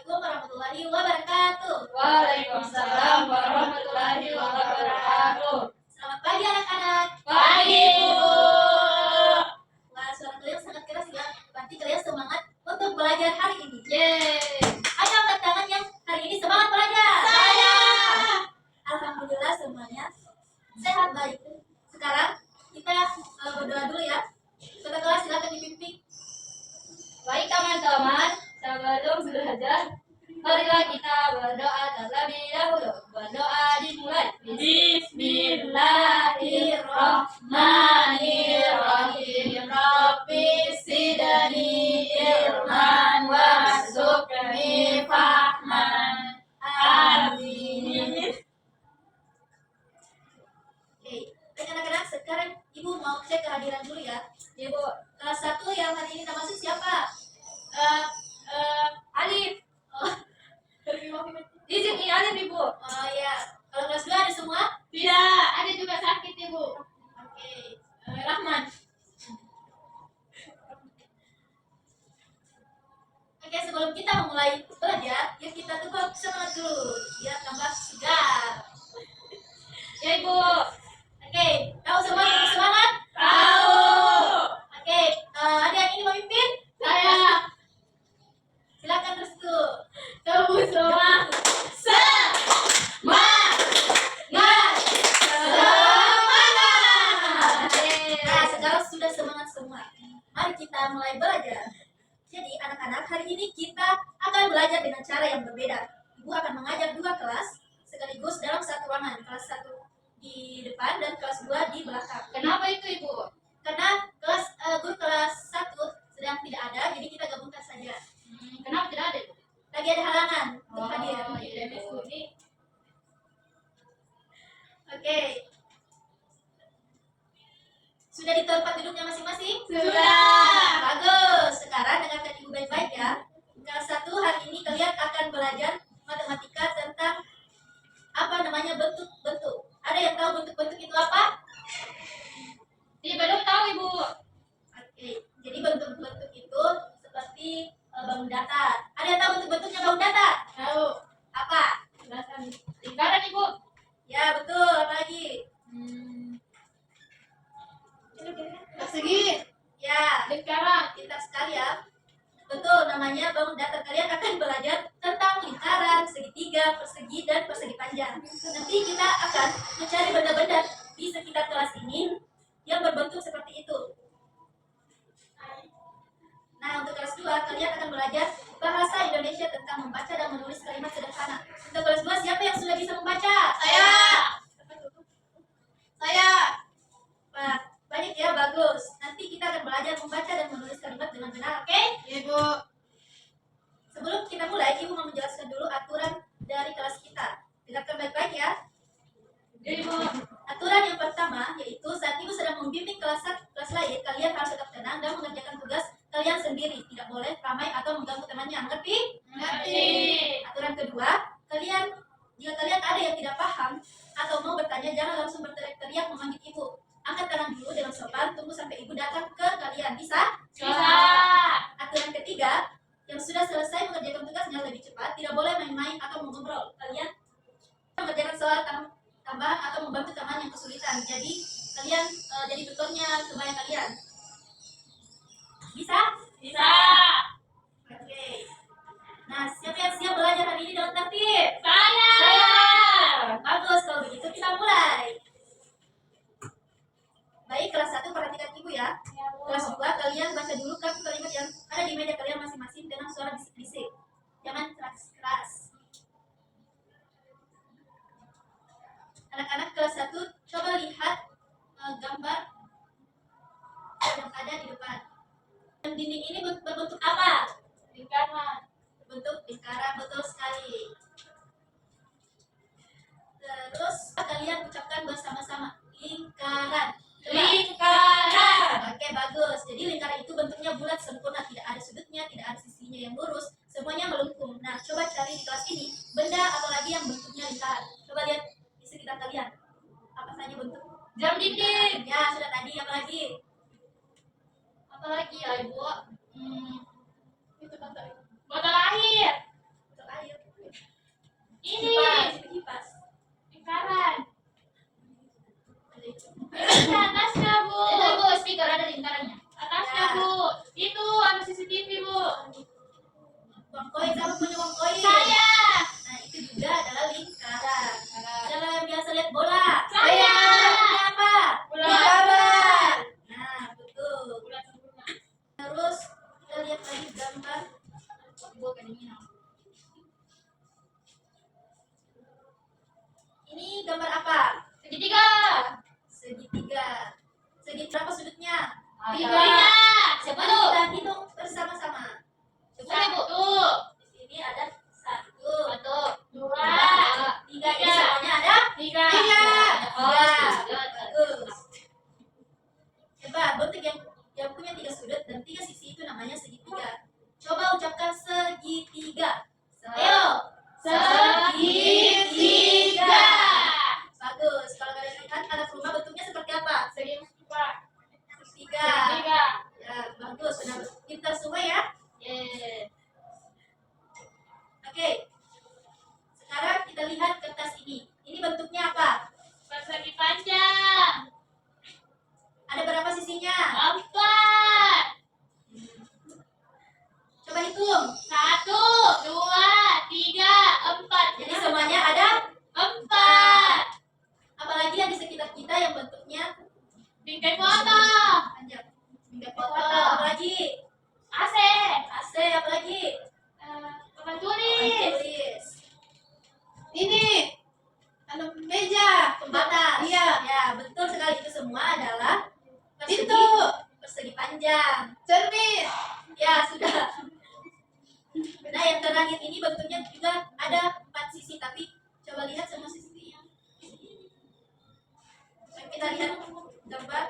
Assalamualaikum warahmatullahi wabarakatuh. Waalaikumsalam warahmatullahi wabarakatuh. Selamat pagi anak-anak. Pagi, Bu. Wah, suara kalian sangat keras ya. Berarti kalian semangat untuk belajar hari ini. Yeay. Ayo angkat tangan yang hari ini semangat belajar. Saya. Alhamdulillah semuanya sehat baik. Sekarang kita berdoa dulu ya. Kata kelas silakan dipimpin. Baik teman-teman, sebelum belajar, marilah kita berdoa terlebih dahulu. Berdoa dimulai. Bismillahirrahmanirrahim. Rabbi zidni ilman warzuqni fahman. Amin. Oke, baik anak-anak, sekarang Ibu mau cek kehadiran dulu ya. Ibu, Kelas 1 yang hari ini tak masuk siapa? Alif. Oh, Izin Alif, Ibu. oh ya. Kalau kelas 2 ada semua? Tidak, ada juga sakit, Ibu. Oke. Rahman. Oke, sebelum kita memulai belajar, yuk kita tepuk semangat dulu. Biar tambah segar. Ya, Ibu. Oke, tahu semua tepuk semangat? Tahu. Oke, ada yang ingin memimpin? Saya. Silakan Restu. Tepuk semua. Nah, sekarang sudah semangat semua. Mari kita mulai belajar. Jadi, anak-anak, hari ini kita akan belajar dengan cara yang berbeda. Ibu akan mengajar 2 kelas sekaligus dalam satu ruangan. Kelas 1 di depan dan kelas 2 di belakang. Kenapa itu, Ibu? Karena guru kelas 1 sedang tidak ada, jadi kita gabungkan saja. Kenapa tidak ada, Ibu? Lagi ada halangan untuk hadir. Iya, Ibu. Oke. Sudah di tempat duduknya masing-masing? Sudah. Bagus. Sekarang dengarkan Ibu baik-baik ya. Kelas 1 hari ini kalian akan belajar matematika tentang apa namanya bentuk-bentuk. Ada yang tahu bentuk-bentuk itu apa? Belum tahu, Ibu. Oke. Jadi bentuk-bentuk itu seperti bangun datar. Ada yang tahu bentuk-bentuknya bangun datar? Tahu. Apa? Lingkaran, Ibu. Ya, betul. Apa lagi? Persegi. Ya, Lingkaran. pintar sekali ya. Betul, namanya bangun datar. Kalian akan belajar tentang lingkaran, segitiga, persegi, dan persegi panjang. Nanti kita akan mencari benda-benda di sekitar kelas ini yang berbentuk seperti itu. Nah, untuk kelas 2, kalian akan belajar bahasa Indonesia tentang membaca dan menulis kalimat sederhana. Untuk kelas 2, siapa yang sudah bisa membaca? Saya. Saya. Wah, banyak ya, bagus. Nanti kita akan belajar membaca dan menulis kalimat dengan benar, oke? Ibu. Sebelum kita mulai, Ibu mau menjelaskan dulu aturan dari kelas kita. Dengarkan baik-baik ya. Ibu. Aturan yang pertama yaitu saat Ibu sedang membimbing kelas lain, kalian harus tetap tenang dan mengerjakan tugas kalian sendiri. Tidak boleh ramai atau mengganggu temannya. Mengerti? Mengerti. Aturan kedua, jika kalian ada yang tidak paham atau mau bertanya, jangan langsung berteriak-teriak memanggil Ibu. Angkat tangan dulu dengan sopan, tunggu sampai Ibu datang ke kalian. Bisa? Bisa. Aturan ketiga, yang sudah selesai mengerjakan tugasnya lebih cepat, tidak boleh main-main atau mengobrol. Kalian mengerjakan soal tambahan atau membantu teman yang kesulitan. Jadi kalian jadi tutornya supaya kalian. Bisa? Bisa. Oke. Nah, siapa yang siap belajar hari ini dengan tertib? Saya. Bagus, kalau begitu kita mulai. Baik, kelas 1 perhatikan Ibu ya. Kelas 2 kalian baca dulu kan kalimat yang ada di meja kalian masing-masing dengan suara bisik-bisik. Jangan keras-keras. Anak-anak kelas 1 coba lihat gambar yang ada di depan. Yang dinding ini berbentuk apa? Lingkaran. Bentuk lingkaran, betul sekali. Terus kalian ucapkan bersama-sama lingkaran. Lingkaran. Oke, bagus. Jadi lingkaran itu bentuknya bulat sempurna, tidak ada sudutnya, tidak ada sisinya yang lurus, semuanya melengkung. Nah, coba cari di kelas ini benda apalagi yang bentuknya lingkaran. Coba lihat di sekitar kalian. Apa saja bentuk? Jam dinding. Ya, sudah tadi. Apa lagi? Apa lagi ya, Ibu? Itu botol air. Ini. Kipas. Lingkaran. Ini atasnya, Bu. Itu Ibu, speaker ada lingkarannya. Atasnya, Ya. Bu. Itu ada CCTV, Bu. Uang koin, siapa punya uang koin? Saya. Nah, itu juga adalah lingkaran. Siapa yang biasa lihat bola? Saya. Bentuknya apa? Bulan. Lingkaran. Nah, betul. Bulan sempurna. Terus kita lihat lagi gambar. Ibu akan minum. Ini gambar apa? Segitiga. Segitiga. Segi berapa sudutnya? Tiga. Siapa Mari tuh? kita hitung bersama-sama. Ibu. Di sini ada 1, Satu. 2, 3. Ini semuanya ada 3. Bagus. Coba bentuk yang punya 3 sudut dan 3 sisi itu namanya segitiga. Coba ucapkan segitiga. Ayo. Segitiga. Bagus. Kalau kalian lihat anak rumah bentuknya seperti apa? Segitiga. Ya, bagus. Sudah pintar semua ya. Yeay. Oke. Sekarang kita lihat kertas ini. Ini bentuknya apa? Persegi panjang. Ada berapa sisinya? 4. Coba hitung. 1, 2, 3, 4. Jadi semuanya ada 4. apalagi yang di sekitar kita yang bentuknya Bingkai foto. panjang. Bingkai foto. Apalagi? AC. AC. Apalagi? Papan Papan tulis. tulis. Ini meja Pembatas. Iya. Ya, betul sekali, itu semua adalah Pintu. persegi panjang. cermin Ya, sudah. Nah, yang terakhir ini bentuknya juga ada 4 sisi, tapi coba lihat semua sisinya. Mari kita lihat gambar.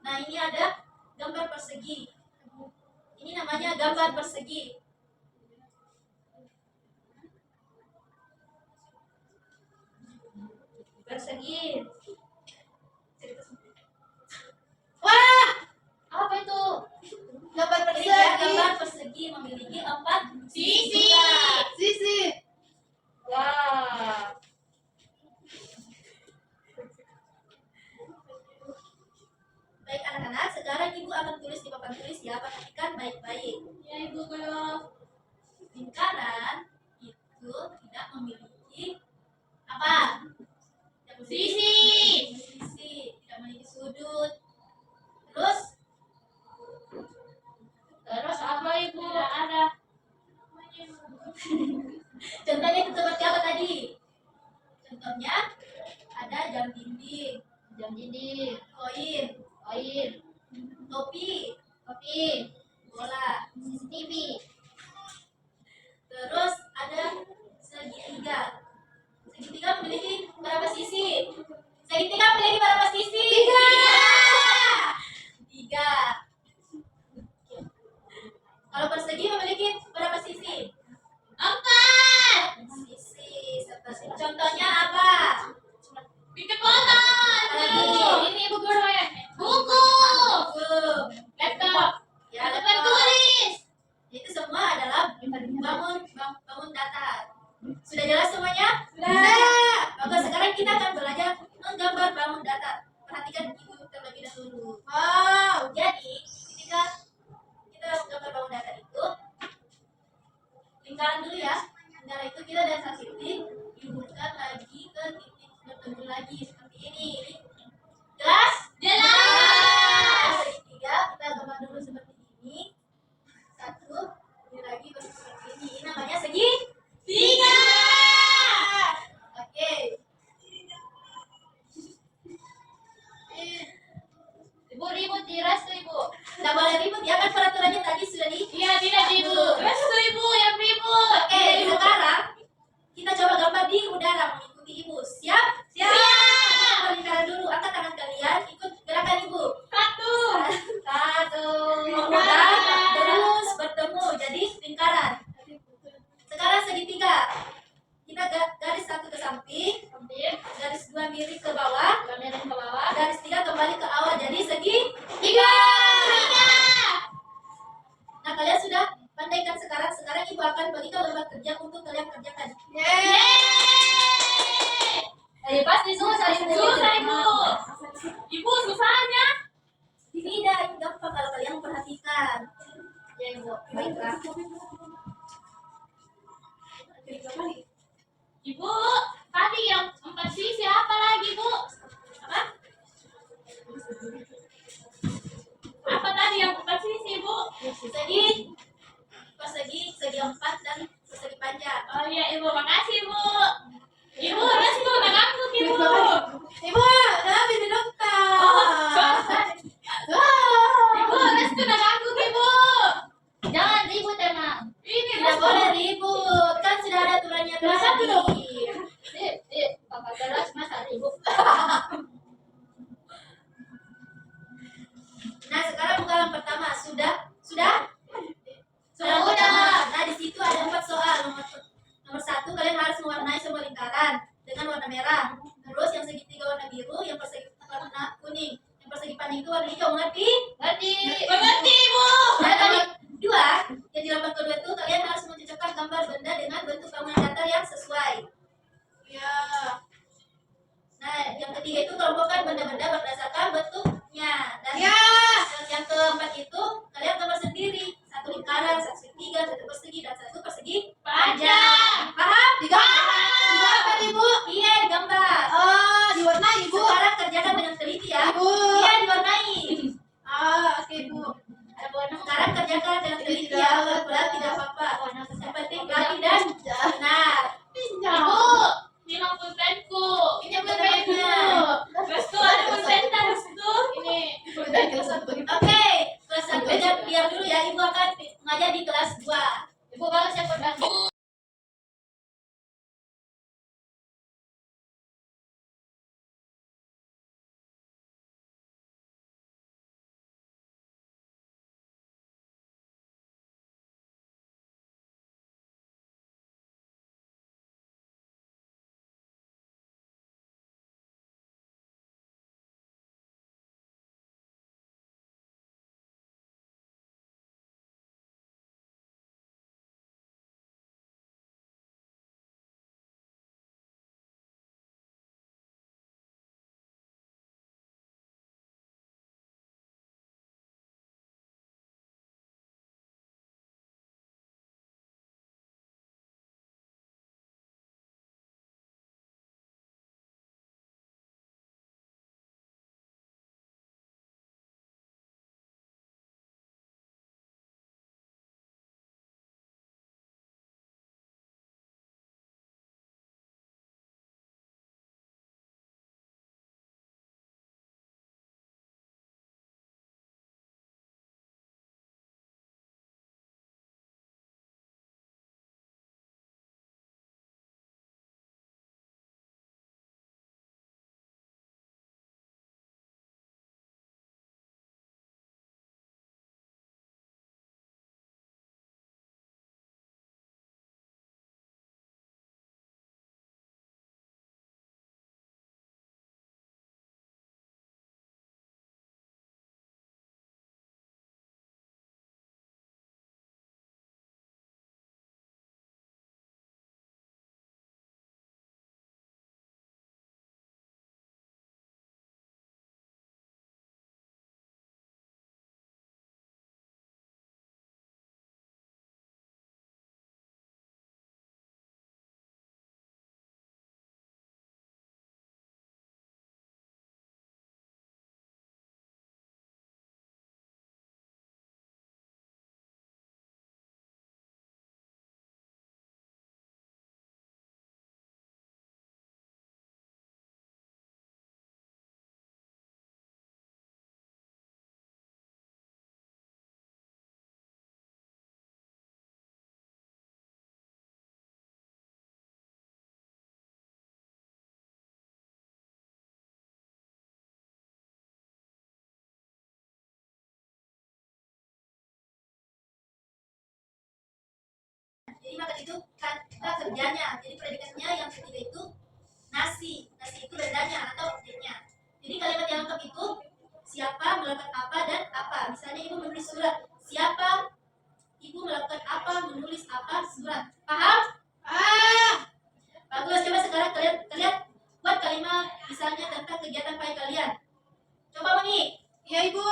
Nah, ini ada gambar persegi. Ini namanya gambar persegi. Persegi. wah Apa itu? gambar Ini persegi dia gambar persegi memiliki 4 Sisi. sisi Wah. Baik anak-anak, sekarang ibu akan tulis di papan tulis ya, perhatikan baik-baik. Ya, Ibu Guru. Lingkaran itu tidak memiliki apa? Tidak memiliki Sisi. sisi, tidak memiliki sudut. Terus Terus apa Ibu? Tidak ada. contohnya itu seperti apa tadi? Contohnya ada jam dinding, Jam dinding. koin, Koin. topi, Kopi. bola. CCTV. Terus ada segitiga. Segitiga memiliki berapa sisi? Segitiga memiliki berapa sisi? 3. Kalau persegi memiliki berapa sisi? 4. Sisi. Contohnya apa? Bingkai foto. Apalagi? Ini Ibu Guru ya. Buku. Laptop. Ya, Papan laptop. tulis. Itu semua adalah bangun datar. Sudah jelas semuanya? Sudah. Bagus, sekarang kita akan belajar menggambar bangun datar. Perhatikan ibu terlebih dahulu. wow Jadi, ketika kita gambar bangun datar itu, lingkaran dulu ya. Lingkaran itu kita dari satu titik dihubungkan lagi ke titik bertemu lagi seperti ini. Jelas? Jelas. Segitiga kita gambar dulu seperti ini. 1, ini lagi bentuk seperti ini. Ini namanya segitiga. Oke. Ibu ribut di restu Ibu. Tidak boleh ribut ya, kan peraturannya tadi sudah di. Iya, tidak Ibu. Restu Ibu yang ribut. Oke, sekarang kita coba gambar di udara mengikuti ibu. Siap? Siap. Gambar lingkaran dulu. Angkat tangan kalian, ikut gerakan ibu. 1. 1, Dua. terus bertemu jadi lingkaran. Sekarang segitiga. Kita garis 1 ke samping, Samping. garis 2 miring ke bawah, Kamera ke bawah. garis 3 kembali ke awal jadi segitiga. Tiga. kalian sudah pandai kan sekarang? Sekarang ibu akan bagikan lembar kerja untuk kalian kerjakan. Pasti susah ibu. Susah ibu. Ibu susahnya. Tidak, itu gampang kalau kalian perhatikan. Ya ibu. Baiklah. Ibu, tadi yang 4 sisi apa lagi bu? Apa? Apa tadi yang 4 sisi bu? Segi 4 dan persegi panjang. Oh iya ibu, makasih bu. Ibu, restu ngantuk ibu. Ibu, kenapa ini dokter? Ibu, restu ngantuk ibu. Jangan ribut emang. Ini Tidak restu. boleh ribut, kan sudah ada aturannya tadi. Papa kelas masa ribut. Nah, sekarang buka yang pertama. Sudah? Sudah. Nah, di situ ada 4 soal. Nomor 1, kalian harus mewarnai sebuah lingkaran dengan warna merah. Terus yang segitiga warna biru, yang persegi warna kuning, yang persegi panjang itu warna hijau. Mengerti? Ngerti. Mengerti ibu. Nah, tadi 2, yang di lambar kedua itu kalian harus mencocokkan gambar benda dengan bentuk bangunan datar yang sesuai. Ya. Nah, yang ketiga itu kelompokkan benda-benda berdasarkan bentuknya. Dan Ya. yang keempat itu kalian gambar sendiri. 1 lingkaran, 1 segitiga, 1 persegi, dan 1 persegi Panjang. Paham? Digambar ibu. Iya, digambar. Oh, diwarnai ibu. Sekarang kerjakan dengan teliti ya. Ibu. Iya, diwarnai. Oke ibu. Sekarang kerjakan dengan teliti ya. Kalau berat tidak apa-apa. Yang penting rapi dan benar. Ibu, minum pulpenku. Ini pulpennya. Restu ada pulpen tak restu? Ini. Udah kelas 1 ibu. Oke, kelas 1 diam dulu ya. Ibu akan mengajar di kelas 2. Ibu balas yang pernah. Jadi makan itu kata kerjanya. Jadi predikatnya yang ketiga itu nasi. Nasi itu bendanya atau objeknya. Jadi kalimat yang lengkap itu siapa, melakukan apa, dan apa. Misalnya ibu menulis surat, siapa ibu melakukan apa, menulis apa, surat. Paham? Ah, Bagus. Coba sekarang kalian buat kalimat misalnya tentang kegiatan pagi kalian. Coba Moni. iya ibu.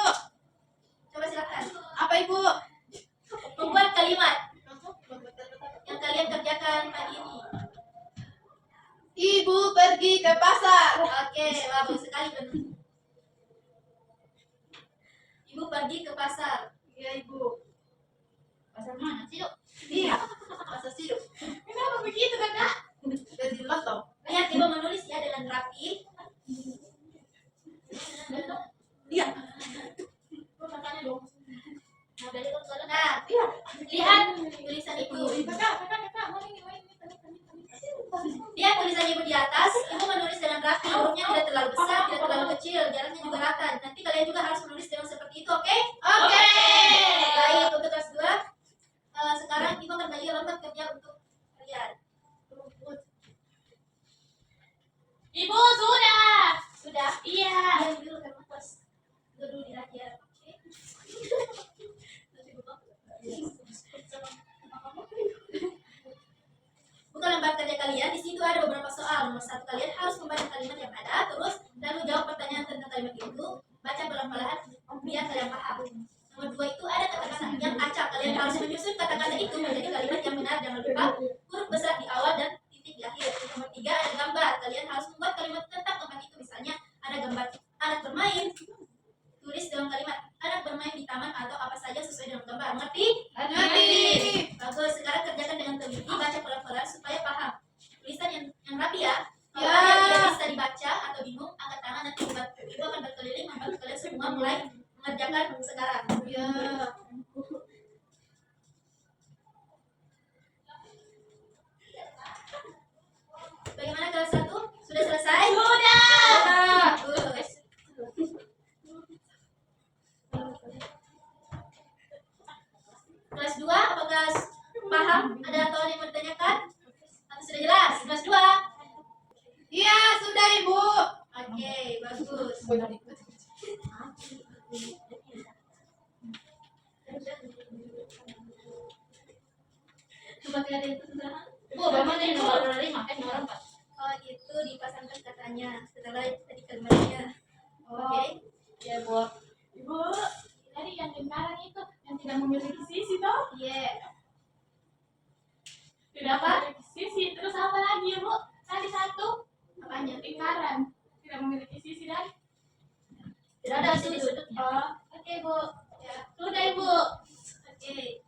Coba silakan. Apa ibu? Membuat kalimat yang kalian kerjakan pagi ini. Ibu pergi ke pasar. Oke, bagus sekali benar. Ibu pergi ke pasar. Iya ibu. Pasar mana sih, Dok? Iya. Pasar sirup. Kenapa begitu kakak? Sudah jelas toh. Lihat ibu menulis ya dengan rapi. Iya. Kakaknya dong. Nah, dari Dok, soalnya. Nah, Iya. lihat tulisan ibu. Kakak, mau ini. Lihat tulisan ibu di atas. Ibu menulis dengan rapi. Hurufnya tidak terlalu besar, tidak terlalu kecil, jaraknya juga rata. Nanti kalian juga harus menulis dengan seperti itu, oke? Oke. Baik, untuk kelas 2. Sekarang ibu akan bagi lembar kerja untuk kalian. Ibu sudah. Sudah? Iya. Diam dulu karena pas dulu di akhir. Oke? Buka lembar kerja kalian. Di situ ada beberapa soal. Nomor 1, kalian harus membaca kalimat yang ada, terus lalu jawab pertanyaan tentang kalimat itu. Baca pelan-pelan biar kalian paham. Nomor 2 itu ada kata-kata yang acak. Kalian harus menyusun kata-kata itu menjadi kalimat yang benar. Jangan lupa huruf besar di awal dan titik di akhir. Nomor 3 ada gambar. Kalian harus membuat kalimat tentang tempat itu. Misalnya ada gambar anak bermain. Tulis dalam kalimat anak bermain di taman atau apa saja sesuai dengan gambar. Mengerti? Ngerti. Bagus. Sekarang kerjakan dengan teliti. Baca pelan-pelan supaya paham. Tulisan yang rapi ya. Kalau Ya. ada yang tidak bisa dibaca atau bingung, angkat tangan nanti ibu akan berkeliling membantu kalian semua mulai mengerjakan sekarang. Iya. Bagaimana kelas 1? Sudah selesai? Sudah. Bagus. Kelas 2, apakah paham? Ada atau yang bertanyakan? Atau sudah jelas? Kelas 2. Iya, sudah ibu. Oke, bagus. Coba ada itu sudah. Bu, memang dari nomor 5, kan nomor 4. Oh, itu dipasangkan katanya setelah tadi kalimatnya. Oke. Ya, Bu. Ibu, tadi yang lingkaran itu yang tidak memiliki sisi toh? Iya. Tidak memiliki sisi. Terus apa lagi ibu? Tadi satu Apanya? lingkaran tidak memiliki sisi dan Tidak ada sudut. oh, Oke, Bu. Ya. sudah ibu. Oke.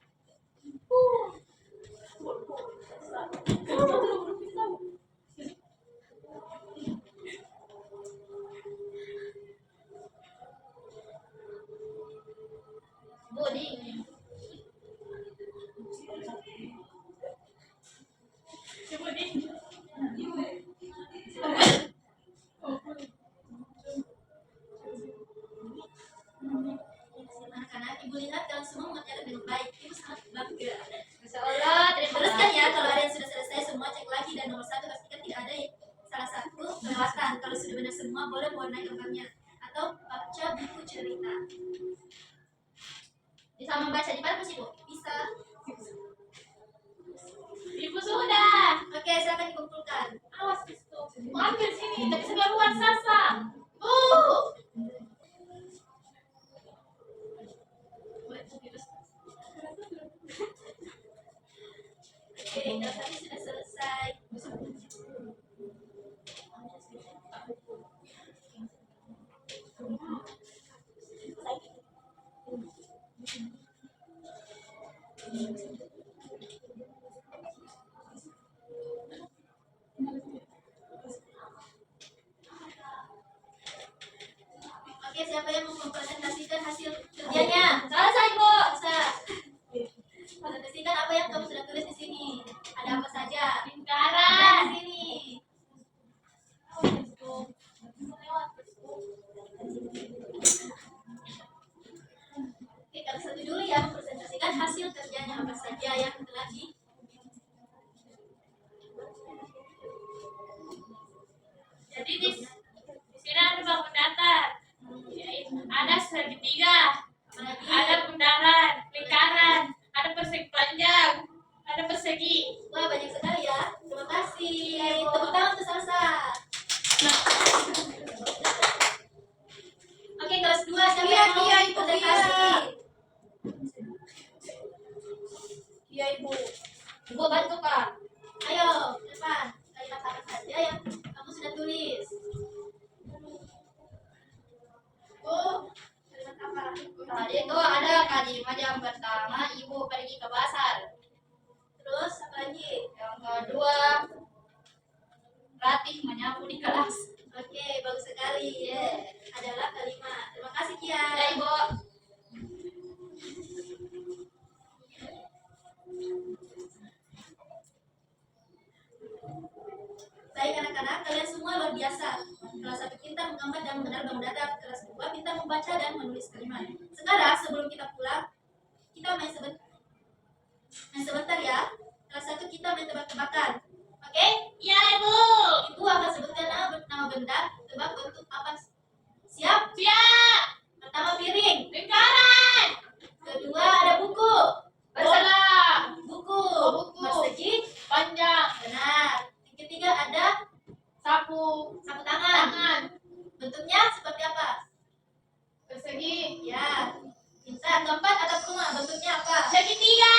Bu, di. Ibu di. Anak-anak, ibu lihat kalian semua mengerjakan dengan baik. Ibu sangat bangga. Masya Allah, terima Teruskan kasih. ya, kalau ada yang sudah selesai semua cek lagi dan nomor 1 pastikan tidak ada salah satu kelewatan. Kalau sudah benar semua boleh mewarnai gambarnya atau baca buku cerita. Bisa membaca di mana sih Bu? Bisa. Ibu sudah. Oke, silakan dikumpulkan. Awas itu. Ambil sini. Tidak bisa keluar sasa. Oke, daftarnya sudah selesai. Oke, siapa yang mau mempresentasikan hasil kerjanya? Selesai, Bu. Bisa. Presentasikan apa yang kamu sudah tulis di sini. Ada apa saja? Lingkaran. Di sini. Oke, kalian satu dulu ya mempresentasikan hasil kerjanya apa saja yang telah di. Jadi di sini ada bangun datar. Ada segitiga. Apalagi? Ada bundaran, lingkaran, ada persegi Ratih menyapu di kelas. Oke, bagus sekali. Adalah kalimat. Terima kasih Kia. Ya Ibu. Baik anak-anak, kalian semua luar biasa. Kelas 1 pintar menggambar dan mengenal bangun data. Kelas 2 pintar membaca dan menulis kalimat. Sekarang sebelum kita pulang, kita main sebentar ya. Kelas 1 kita main tebak-tebakan. Oke? Ya Ibu. Ibu akan sebutkan nama benda, tebak bentuk apa. Siap? Siap. Pertama piring. Lingkaran. Kedua ada buku. Bersalah. Buku. Buku. Persegi. Panjang. Benar. Yang ketiga ada Sapu. sapu tangan. Tangan. Bentuknya seperti apa? Persegi. Ya. Pintar. Keempat ada rumah. Bentuknya apa? Segitiga.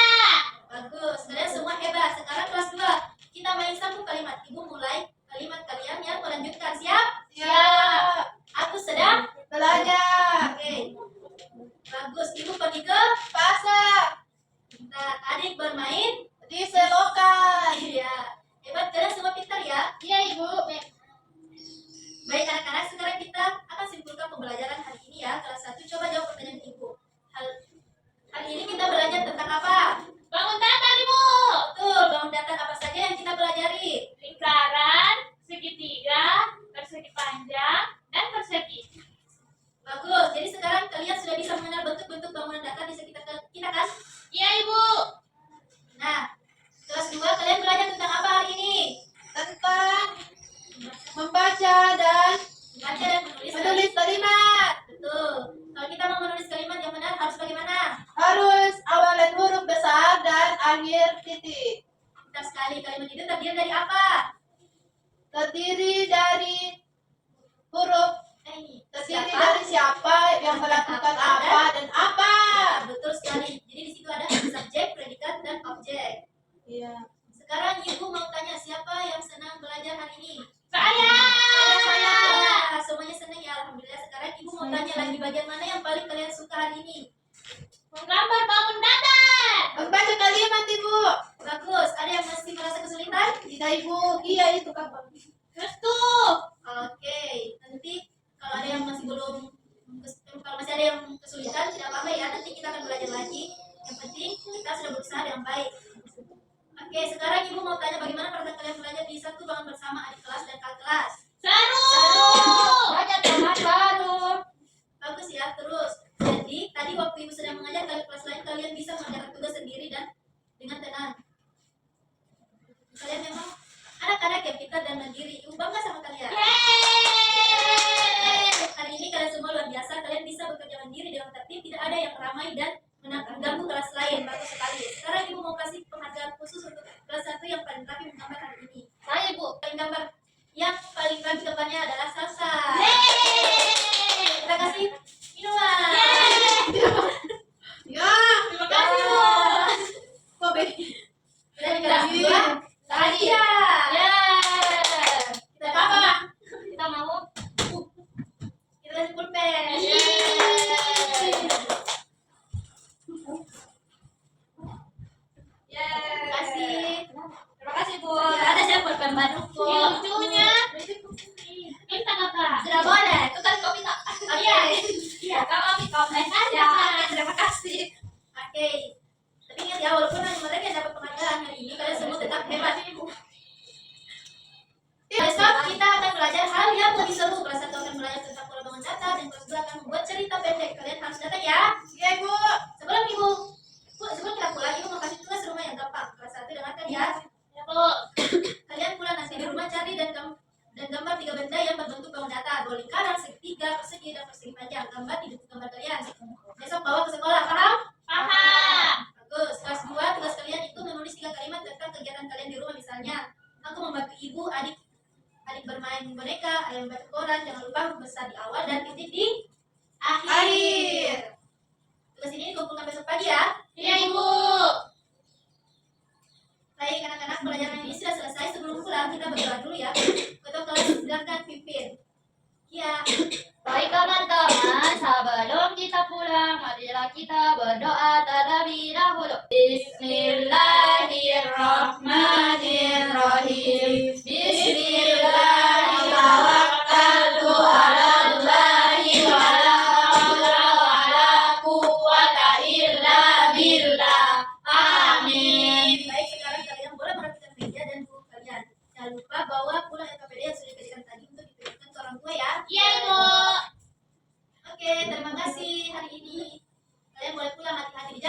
Bagus. Kalian semua hebat. Sekarang kelas 2. Kita main sambung kalimat. Ibu mulai kalimat kalian yang melanjutkan. Siap? Siap. Aku sedang. Belajar. Oke. Bagus. Ibu pergi ke. Pasar. Pintar. Adik bermain. Di selokan. Iya. Hebat. Kalian semua pintar ya. Iya Ibu. Baik anak-anak. Sekarang kita akan simpulkan pembelajaran hari ini ya. Kelas 1. Coba jawab pertanyaan ibu. Hari ini kita belajar tentang apa? Bangun datar Ibu. Betul. Bangun datar apa saja yang kita pelajari? Lingkaran, segitiga, persegi panjang, dan persegi. Bagus. Jadi sekarang kalian sudah bisa mengenal bentuk-bentuk bangunan datar di sekitar kita kan? Iya Ibu. Nah, kelas 2 kalian belajar tentang apa hari ini? Tentang membaca dan Baca dan menulis. menulis kalimat. Betul. Kalau kita mau menulis kalimat yang benar harus bagaimana? Harus awalan huruf besar dan akhir titik. Pintar sekali. Kalimat itu terdiri dari apa? Terdiri dari huruf, Ini. terdiri Siapa? dari siapa yang melakukan apa dan apa. Ya, betul sekali. Jadi di situ ada subjek, predikat, dan objek. Iya. Sekarang ibu mau tanya siapa yang senang belajar hari ini? Saya. Saya. Semuanya senang ya, alhamdulillah. Sekarang ibu mau tanya lagi bagian mana yang paling kalian suka hari ini? Menggambar bangun datar. Membaca kalimat ibu. Bagus. Ada yang masih merasa kesulitan? Tidak ibu. Iya itu kapan? Restu. Oke. Nanti kalau ada yang masih belum, kalau masih ada yang kesulitan tidak apa-apa ya. Nanti kita akan belajar lagi. Yang penting kita sudah berusaha dengan baik. Oke. Sekarang ibu mau tanya bagaimana perasaan kalian belajar di satu bangun bersama adik kelas dan kakak kelas. Seru. Belajar teman baru. Bagus ya. Terus. Jadi tadi waktu ibu sedang mengajar kelas lain kalian bisa mengerjakan tugas sendiri dan dengan tenang. Kalian memang anak-anak yang pintar dan mandiri. Ibu bangga sama kalian. Yeay. Hari ini kalian semua luar biasa. Kalian bisa bekerja mandiri dengan tertib. Tidak ada yang ramai dan mengganggu kelas lain. Bagus sekali. Sekarang ibu mau kasih penghargaan khusus untuk kelas 1 yang paling rapi menggambar hari ini. Saya Bu. Paling gambar yang paling rapi gambarnya adalah Salsa. Yeay. Kita kasih minuman. Ya. Terima kasih Bu. Kok be? Dan kelas 2 Tadi. Iya. Ya. Kita apa? Kita mau. Kita kasih pulpen. Terima kasih. Terima kasih Bu. Ya, ada saya pulpen baru. Ini lucunya. Minta kakak. Sudah boleh. Itu kan kau minta. Oke. Iya, kamu ambil komen aja. Ya, terima kasih. Oke. Tapi ingat ya, walaupun hanya mereka yang dapat penghargaan hari ini, kalian semua tetap hebat. Besok kita akan belajar hal yang lebih seru. Kelas 1 akan belajar tentang pola bangun data dan kelas 2 akan membuat cerita pendek. Kalian harus datang ya. Iya ibu. Sebelum kita pulang, ibu mau kasih tugas rumah yang gampang. Kelas 1 dengarkan ya. Ya Bu. Kalian pulang nanti di rumah cari dan gambar 3 benda yang berbentuk bangun data. Dua lingkaran, segitiga, persegi, dan persegi panjang. Gambar di buku gambar kalian. Besok bawa ke sekolah, paham? Paham. Bagus. Kelas 2, tugas kalian itu menulis 3 kalimat tentang kegiatan kalian di rumah. Misalnya, aku membantu ibu, adik bermain boneka, ayah membaca koran. Jangan lupa huruf besar di awal dan titik di akhir. Tugas ini dikumpulkan besok pagi ya. Iya Ibu. Baik anak-anak, pelajaran ini sudah selesai. Sebelum pulang kita berdoa dulu ya. Ketua kelas silakan pimpin. Ya. Baik teman-teman, sebelum kita pulang, marilah kita berdoa terlebih dahulu. Bismillahirrahmanirrahim. Bismillahirrahmanirrahim. Iya, Ibu. Oke, terima kasih hari ini. Kalian boleh pulang hati-hati di